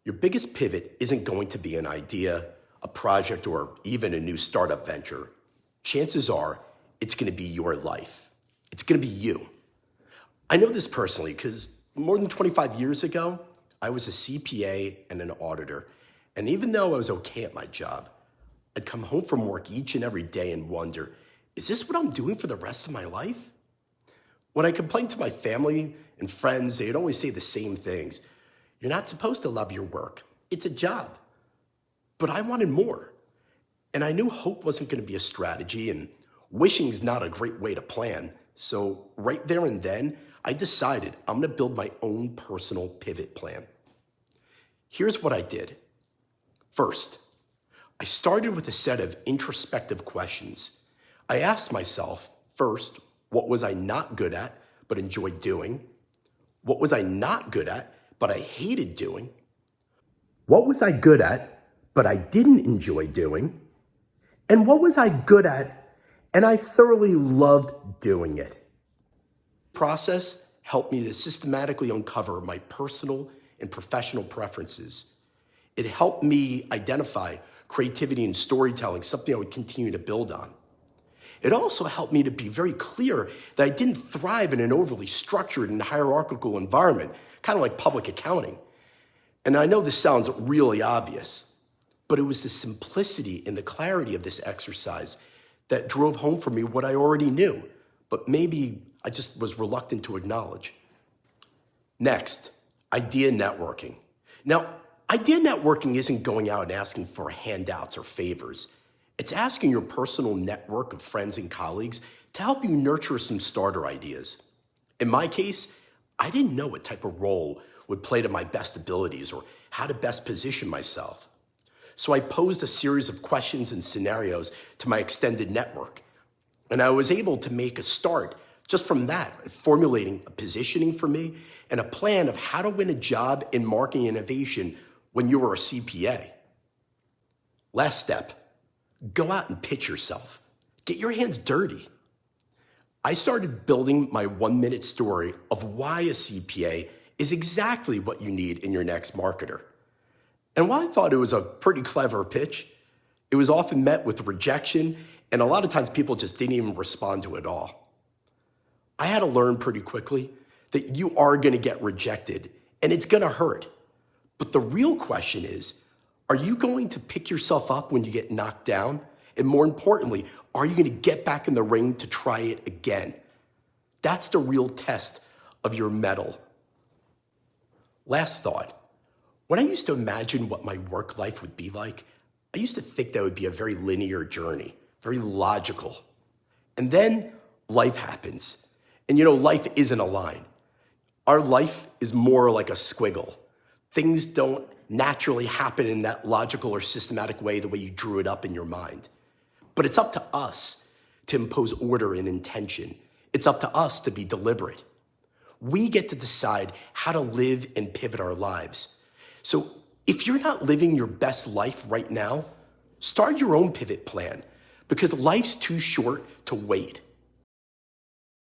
Your biggest pivot isn't going to be an idea, a project, or even a new startup venture. Chances are it's going to be your life. It's going to be you. I know this personally because more than 25 years ago, I was a CPA and an auditor. And even though I was okay at my job, I'd come home from work each and every day and wonder, is this what I'm doing for the rest of my life? When I complained to my family and friends, they'd always say the same things. You're not supposed to love your work. It's a job. But I wanted more. And I knew hope wasn't going to be a strategy, and wishing's not a great way to plan. So right there and then, I decided I'm going to build my own personal pivot plan. Here's what I did. First, I started with a set of introspective questions. I asked myself, first, what was I not good at but enjoyed doing? What was I not good at but I hated doing? What was I good at but I didn't enjoy doing? And what was I good at and I thoroughly loved doing it? Process helped me to systematically uncover my personal and professional preferences. It helped me identify creativity and storytelling, something I would continue to build on. It also helped me to be very clear that I didn't thrive in an overly structured and hierarchical environment, kind of like public accounting. And I know this sounds really obvious, but it was the simplicity and the clarity of this exercise that drove home for me what I already knew, but maybe I just was reluctant to acknowledge. Next, idea networking. Now, idea networking isn't going out and asking for handouts or favors. It's asking your personal network of friends and colleagues to help you nurture some starter ideas. In my case, I didn't know what type of role would play to my best abilities or how to best position myself. So I posed a series of questions and scenarios to my extended network. And I was able to make a start just from that, formulating a positioning for me and a plan of how to win a job in marketing innovation when you were a CPA. Last step, go out and pitch yourself. Get your hands dirty. I started building my 1-minute story of why a CPA is exactly what you need in your next marketer. And while I thought it was a pretty clever pitch, it was often met with rejection, and a lot of times people just didn't even respond to it at all. I had to learn pretty quickly that you are going to get rejected, and it's going to hurt. But the real question is, are you going to pick yourself up when you get knocked down? And more importantly, are you going to get back in the ring to try it again? That's the real test of your mettle. Last thought. When I used to imagine what my work life would be like, I used to think that would be a very linear journey, very logical. And then life happens. And life isn't a line. Our life is more like a squiggle. Things don't naturally happen in that logical or systematic way the way you drew it up in your mind. But it's up to us to impose order and intention. It's up to us to be deliberate. We get to decide how to live and pivot our lives. So if you're not living your best life right now, start your own pivot plan because life's too short to wait.